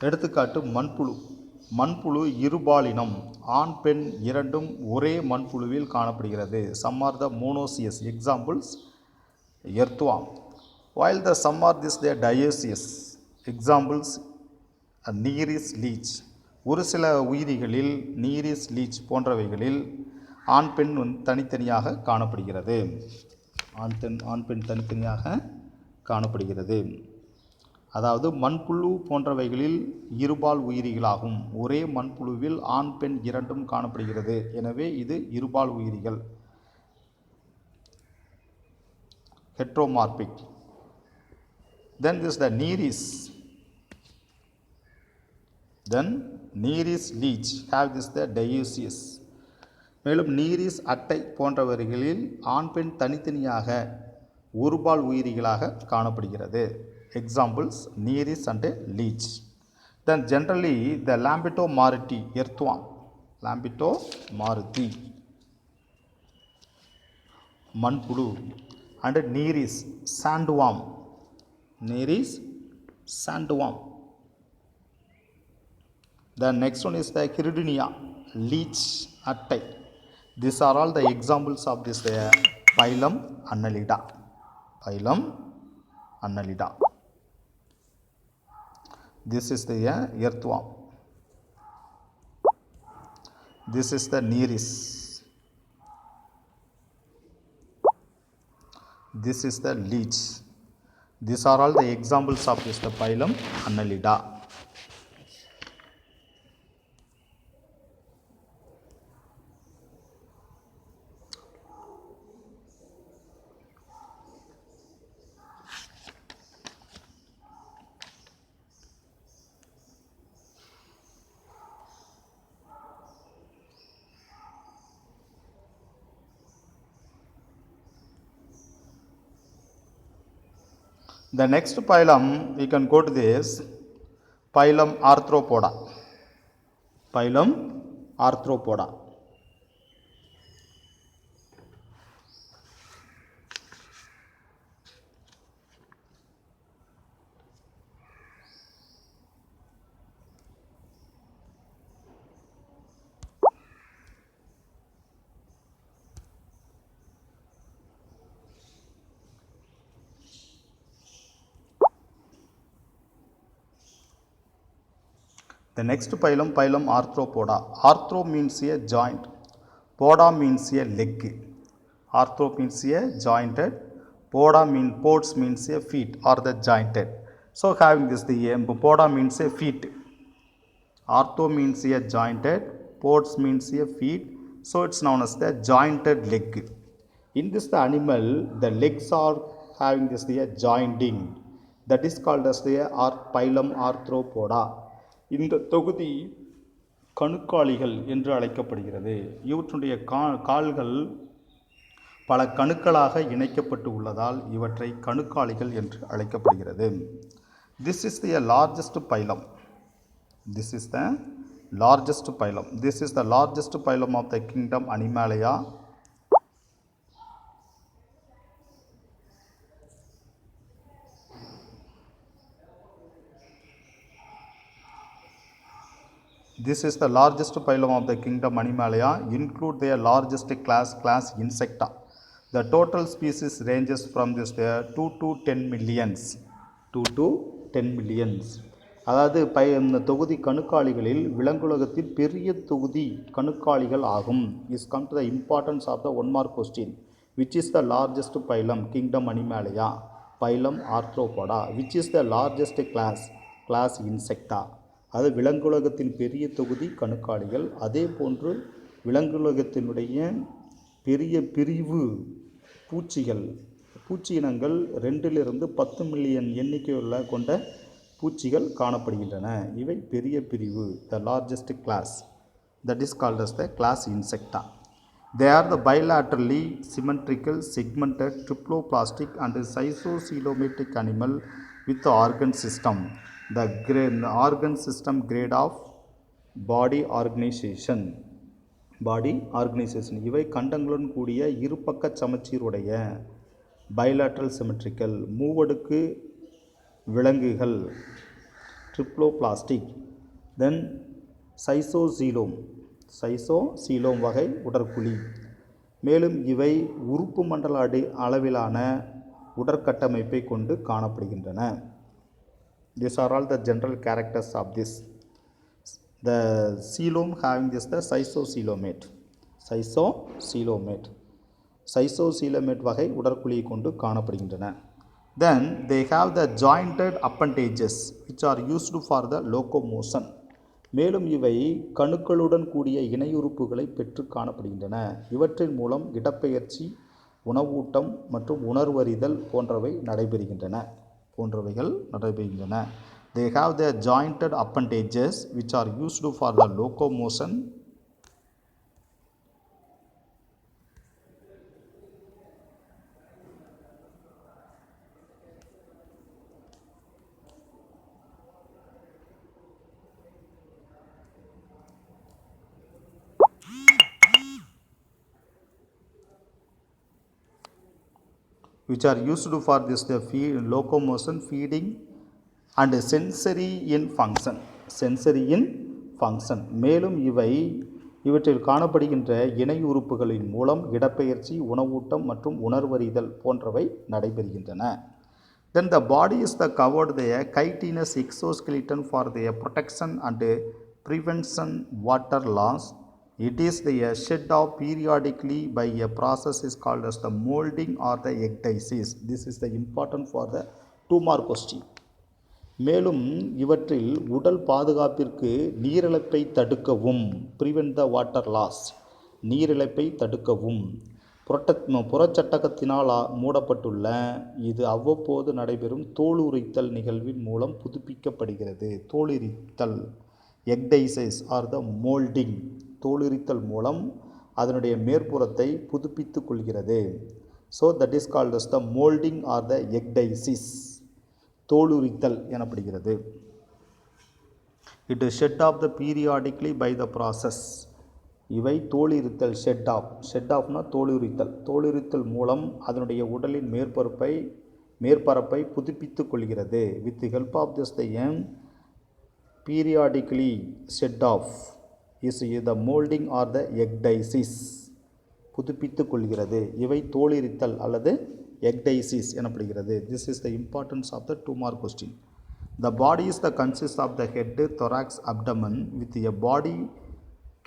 எடுத்துக்காட்டு மண்புழு. மண்புழு இருபாலினம் ஆண் பெண் இரண்டும் ஒரே மண்புழுவில் காணப்படுகிறது. Some are the monoecious. Examples earthworm. While the some are this they are dioecious. Examples Nereis leech. ஒரு சில உயிரிகளில் நீரிஸ் லீச் போன்றவைகளில் ஆண் பெண் தனித்தனியாக காணப்படுகிறது. ஆண் பெண் தனித்தனியாக காணப்படுகிறது. அதாவது மண்புழு போன்றவைகளில் இருபால் உயிரிகளாகும். ஒரே மண்புழுவில் ஆண் பெண் இரண்டும் காணப்படுகிறது. எனவே இது இருபால் உயிரிகள். Heteromorphic. Then this the Nereis leech have this the dioecious. மேலும் நீரிஸ் அட்டை போன்றவர்களில் ஆண் பெண் தனித்தனியாக ஒருபால் உயிரிகளாக காணப்படுகிறது. Examples நீரிஸ் and leech. Then generally the lambeto-mariti earthworm. Lambeto-mariti மண்புழு and நீரிஸ் sandworm. நீரிஸ் sandworm. The next one is the Hirudinea, leech attai. These are all the examples of this phylum Annelida. Phylum Annelida. This is the earthworm. This is the Nereis. This is the leech. These are all the examples of this the phylum Annelida. The next phylum, we can go to this phylum Arthropoda. Phylum Arthropoda. The next phylum, phylum Arthropoda. Arthro means a joint. Poda means a leg. Arthro means a jointed. Pods means a feet or the jointed. So having this, the poda means a feet. Arthro means a jointed. Pods means a feet. So it's known as the jointed leg. In this the animal, the legs are having this the jointing. That is called as the phylum Arthropoda. இந்த தொகுதி கணுக்காலிகள் என்று அழைக்கப்படுகிறது. இவற்றுடைய கால்கள் பல கணுக்களாக இணைக்கப்பட்டு உள்ளதால் இவற்றை கணுக்காலிகள் என்று அழைக்கப்படுகிறது. This is the largest phylum. This is the largest phylum. This is the largest phylum of the kingdom Animalia. This is the largest phylum of the kingdom Animalia, include their largest class Insecta. The total species ranges from this 2 to 10 millions. 2 to 10 millions. அதாவது இந்த தொகுதி கணுக்காலிகளில் விலங்குலகத்தில் பெரிய தொகுதி கணுக்காலிகள் ஆகும். Is come to the importance of the one mark question. Which is the largest phylum? Kingdom Animalia. Phylum Arthropoda. Which is the largest class Insecta. அது விலங்குலகத்தின் பெரிய தொகுதி கணுக்காலிகள். அதே போன்று விலங்குலகத்தினுடைய பெரிய பிரிவு பூச்சி இனங்கள் 2 to 10 மில்லியன் எண்ணிக்கையுள்ள கொண்ட பூச்சிகள் காணப்படுகின்றன. இவை பெரிய பிரிவு, the largest class, that is called as the class Insecta. They are the bilaterally symmetrical segmented triploplastic and schizocoelomatic animal with the organ system. The organ system grade of body organization. இவை கண்டங்களுடன் கூடிய இருபக்க சமச்சீருடைய bilateral symmetrical மூவடுக்கு விலங்குகள் triploplastic. Then சைசோசீலோம் வகை உடற்குழி. மேலும் இவை உறுப்பு மண்டல அளவிலான உடற்கட்டமைப்பை கொண்டு காணப்படுகின்றன. These are all the general characters of this. The coelom having this the schizocoelomate. Schizocoelomate வகை உடற்குழியை கொண்டு காணப்படுகின்றன. Then they have the jointed appendages which are used for the locomotion. மேலும் இவை கணுக்களுடன் கூடிய இணையுறுப்புகளை பெற்று காணப்படுகின்றன. இவற்றின் மூலம் இடப்பெயர்ச்சி, உணவூட்டம் மற்றும் உணர்வறிதல் போன்றவைகள் நடைபெறுகின்றன. They have their jointed appendages which are used for the locomotion. Which are used for this locomotion, feeding and sensory in function. மேலும் இவற்றில் காணப்படுகின்ற இணை உறுப்புகளின் மூலம் இடப்பெயர்ச்சி, உணவூட்டம் மற்றும் உணர்வறிதல் போன்றவை நடைபெறுகின்றன. Then the body is covered the chitinous exoskeleton for the protection and prevention water loss. It is the shed off periodically by a process is called as the molding or the ecdysis. This is the important for the 2 mark question. மேலும் இவற்றில் உடல் பாதுகாப்பிற்கு நீரிழப்பை தடுக்கவும், prevent the water loss, நீரிழப்பை தடுக்கவும் புறச்சட்டகத்தினால் மூடப்பட்டுள்ள இது அவ்வப்போது நடைபெறும் தோலுரித்தல் நிகழ்வின் மூலம் புதுப்பிக்கப்படுகிறது. தோலுரித்தல் ecdysis or the molding, தோலுரித்தல் மூலம் அதனுடைய மேற்புறத்தை புதுப்பித்து கொள்கிறது. So that is called as the molding or the ecdysis, தோலுரித்தல் எனப்படுகிறது. It is shed off the periodically by the process. இவை தோலுரித்தல் shed offனா தோலுரித்தல் மூலம் அதனுடைய உடலின் மேற்பரப்பை புதுப்பித்து கொள்கிறது. With the help of this the periodically shed off is the molding or the ecdysis, புதுப்பித்து கொள்கிறது. இவை தோலுரித்தல் அல்லது ecdysis எனப்படுகிறது. This is the importance of the 2 mark question. The body is the consists of the head, thorax, abdomen with a body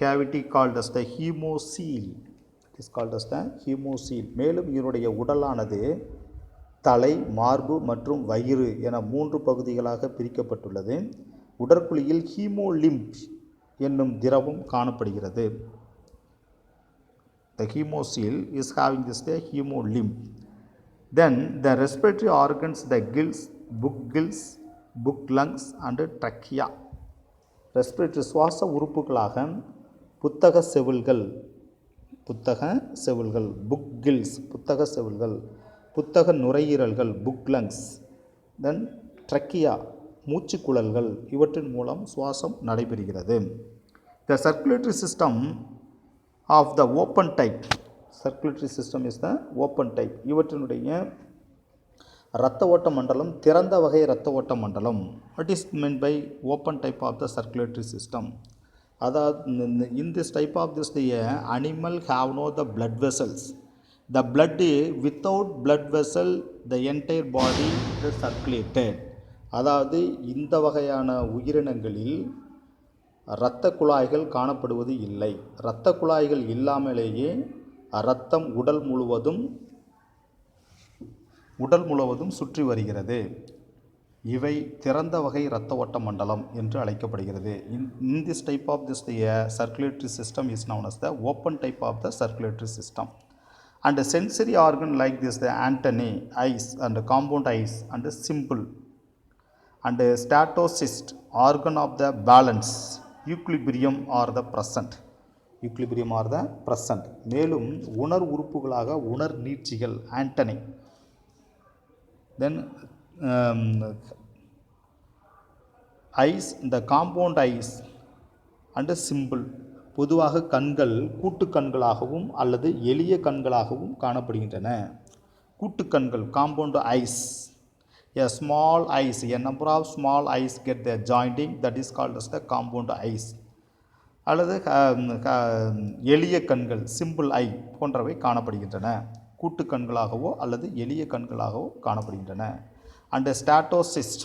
cavity called as the hemocoele. It is called as the hemocoele. மேலும் இதனுடைய உடலானது தலை, மார்பு மற்றும் வயிறு என 3 பகுதிகளாக பிரிக்கப்பட்டுள்ளது. உடற்குழியில் ஹீமோலிம்ப் என்னும் திரவம் காணப்படுகிறது. The hemocoele is having this the hemolymph. Then the respiratory organs, the gills, book lungs and trachea. Respiratory சுவாச உறுப்புகளாக புத்தக செவில்கள், புத்தக செவில்கள், புக் கில்ஸ் புத்தக செவில்கள், புத்தக நுரையீரல்கள் புக் லங்ஸ், தென் ட்ரக்கியா மூச்சுக்குழல்கள், இவற்றின் மூலம் சுவாசம் நடைபெறுகிறது. The circulatory system of the open type, circulatory system is the open type, இவற்றினுடைய இரத்த ஓட்ட மண்டலம் திறந்த வகை இரத்த ஓட்ட மண்டலம். What is mean by open type of the circulatory system? அதாவது in this type of this the animal have no the blood vessels. The blood without blood vessel the entire body is circulated. அதாவது இந்த வகையான உயிரினங்களில் இரத்த குழாய்கள் காணப்படுவது இல்லை. இரத்த குழாய்கள் இல்லாமலேயே இரத்தம் உடல் முழுவதும் சுற்றி வருகிறது. இவை திறந்த வகை இரத்த ஓட்ட மண்டலம் என்று அழைக்கப்படுகிறது. In this type of this circulatory system is known as the open type of the circulatory system. And the sensory organ like this, the antennae, eyes and compound eyes and the symbol and the statocyst, organ of the balance, equilibrium or the present. equilibrium or the present. மேலும் உணர் உறுப்புகளாக உணர் நீட்சிகள் ஆண்டனை, then eyes, the compound eyes and symbol. பொதுவாக கண்கள் கூட்டு கண்களாகவும் அல்லது எளிய கண்களாகவும் காணப்படுகின்றன. கூட்டு கண்கள் compound eyes. A small eyes, a number of small eyes get their jointing, that is called as the compound eyes. அல்லது எளிய கண்கள் சிம்பிள் ஐ போன்றவை காணப்படுகின்றன. கூட்டு கண்களாகவோ அல்லது எளிய கண்களாகவோ காணப்படுகின்றன. அண்ட் ஸ்டாட்டோசிஸ்ட்,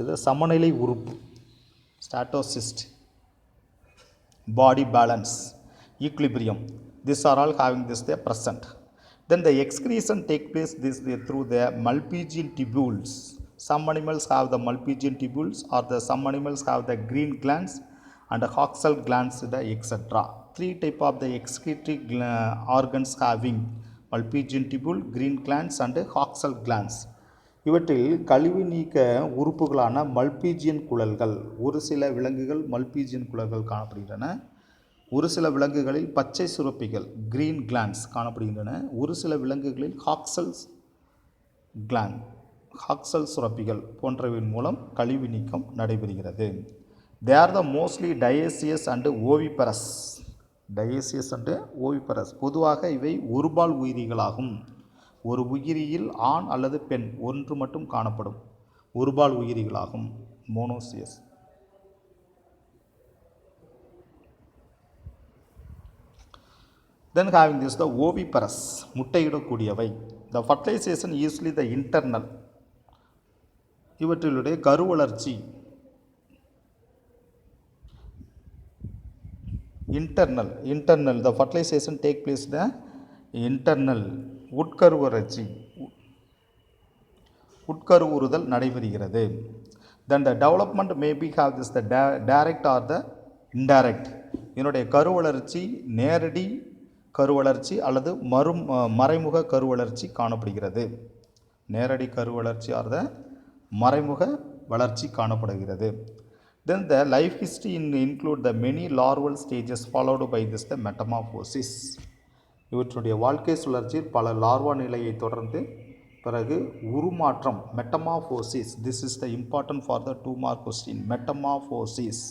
இது சமநிலை உறுப்பு. Statocyst, body balance, equilibrium, these are all having this the present. Then the excretion take place this through the Malpighian tubules. Some animals have the Malpighian tubules, or some animals have the green glands and the Hoxsell glands, etc. Three type of the excretory organs having Malpighian tubule, green glands and Hoxsell glands. இவற்றில் கழிவு நீக்க உறுப்புகளான Malpighian குழல்கள், ஒரு சில விலங்குகள் Malpighian குழல்கள் காணப்படுகின்றன. ஒரு சில விலங்குகளில் பச்சை சுரப்பிகள் கிரீன் கிளாண்ட்ஸ் காணப்படுகின்றன. ஒரு சில விலங்குகளில் ஹாக்சல் சுரப்பிகள் போன்றவையின் மூலம் கழிவு நீக்கம் நடைபெறுகிறது. They are the mostly dioecious and oviparous. பொதுவாக இவை ஒருபால் உயிரிகளாகும். ஒரு உயிரியில் ஆண் அல்லது பெண் ஒன்று மட்டும் காணப்படும் ஒருபால் உயிரிகளாகும், monoecious. Then having this the oviparous, முட்டையிடக்கூடியவை. The fertilization usually the internal, இவற்றிலுடைய கருவளர்ச்சி internal the fertilization take place the internal, உட்கருவுறுதல் நடைபெறுகிறது. Then the development may be have this the direct or the indirect. இதனுடைய கருவளர்ச்சி நேரடி கருவளர்ச்சி அல்லது மறைமுக கருவளர்ச்சி காணப்படுகிறது. நேரடி கருவளர்ச்சி or the மறைமுக வளர்ச்சி காணப்படுகிறது. Then the life history include the many larval stages followed by this the metamorphosis. இவற்றுடைய வாழ்க்கை சுழற்சியில் பல லார்வா நிலையை தொடர்ந்து பிறகு உருமாற்றம், metamorphosis. This is the important for the 2 mark question. Metamorphosis,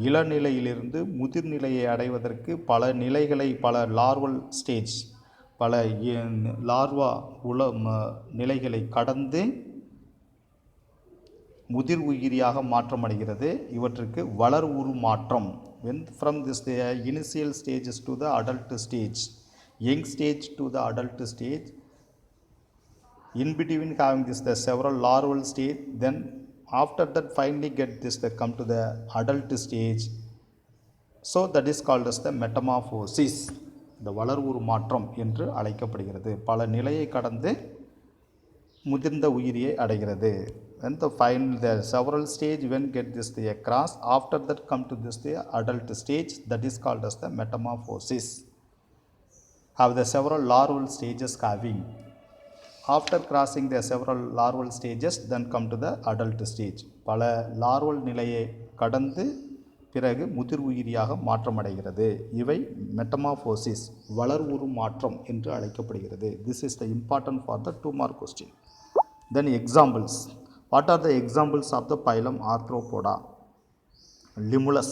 இளநிலையிலிருந்து முதிர்நிலையை அடைவதற்கு பல நிலைகளை, பல லார்வல் ஸ்டேஜ், பல லார்வா நிலைகளை கடந்து முதிர் உயிரியாக மாற்றமடைகிறது. இவற்றுக்கு வளர் உருமாற்றம். When from this the initial stages to the adult stage, young stage to the adult stage, in between having this the several larval stage, then after that finally get this the come to the adult stage. So that is called as the metamorphosis. இந்த வளர் உருமாற்றம் என்று அழைக்கப்படுகிறது. பல நிலையை கடந்து முதிர்ந்த உயிரியை அடைகிறது. When the final the several stage when get this the across, after that come to this the adult stage, that is called as the metamorphosis. Have the several larval stages having. After crossing the several larval stages, then come to the adult stage. பல larval நிலையை கடந்து பிறகு முதிர் உயிரியாக மாற்றமடைகிறது. இவை மெட்டமாஃபோசிஸ் வளர்வுரு மாற்றம் என்று அழைக்கப்படுகிறது. This is the important for the 2 mark question. Then examples. What are the examples of the phylum Arthropoda? Limulus.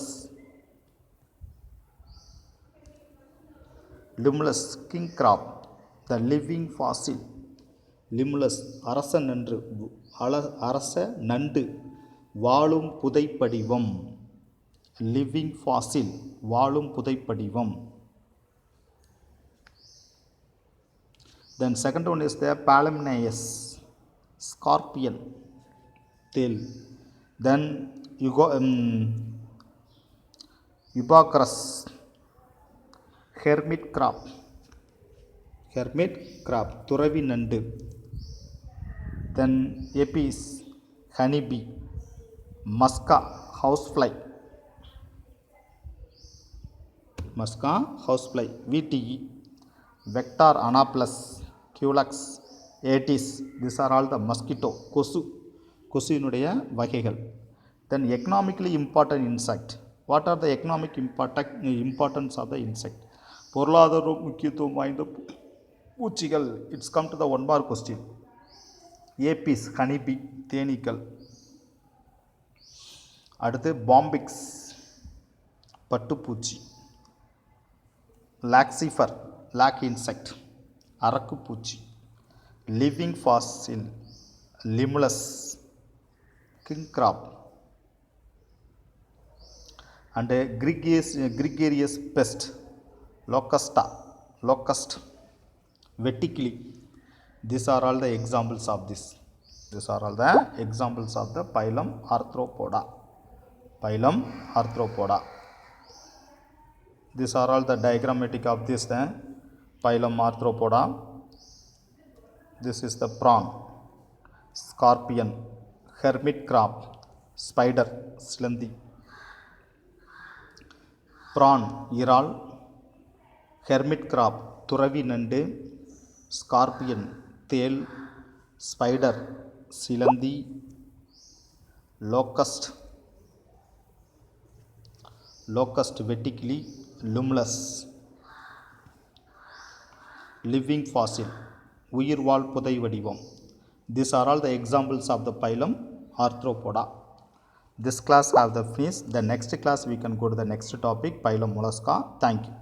Limulus king crab, the living fossil. Limulus அரச நன்று அரச நண்டு வாழும் புதைப்படிவம். லிவிங் ஃபாசில் வாழும் புதைப்படிவம். Then second one is the Palaeontolus scorpion tail. Then Eubarchus hermit crab துறவி நண்டு. Then Apis honeybee. Musca housefly. VTE Vector Anopheles Culex Aedes. These are all the mosquito கொசுவினுடைய வகைகள். Then economically important insect. What are the economic importance of the insect? பொருளாதார முக்கியத்துவம் வாய்ந்த பூச்சிகள். It's come to the 1 mark question. Apis honeybee தேனீக்கள். அடுத்து Bombyx பட்டுப்பூச்சி. Laccifer lac insect அரக்குப்பூச்சி. Living fossil Limulus king crab. And gregarious pest locust வெட்டிக்கிளி. These are all the examples of this. These are all the examples of the phylum Arthropoda. These are all the diagrammatic of this phylum Arthropoda. This is the prawn, scorpion, hermit crab, spider, சிலந்தி. prawn இறால், hermit crab துறவி நண்டு, scorpion தேல், spider சிலந்தி, locust வெட்டிக்கிளி, Limulus living fossil உயிர்வாழ் புதை வடிவம். These are all the examples of the phylum Arthropoda. This class have the finished. The next class we can go to the next topic, phylum Mollusca. Thank you.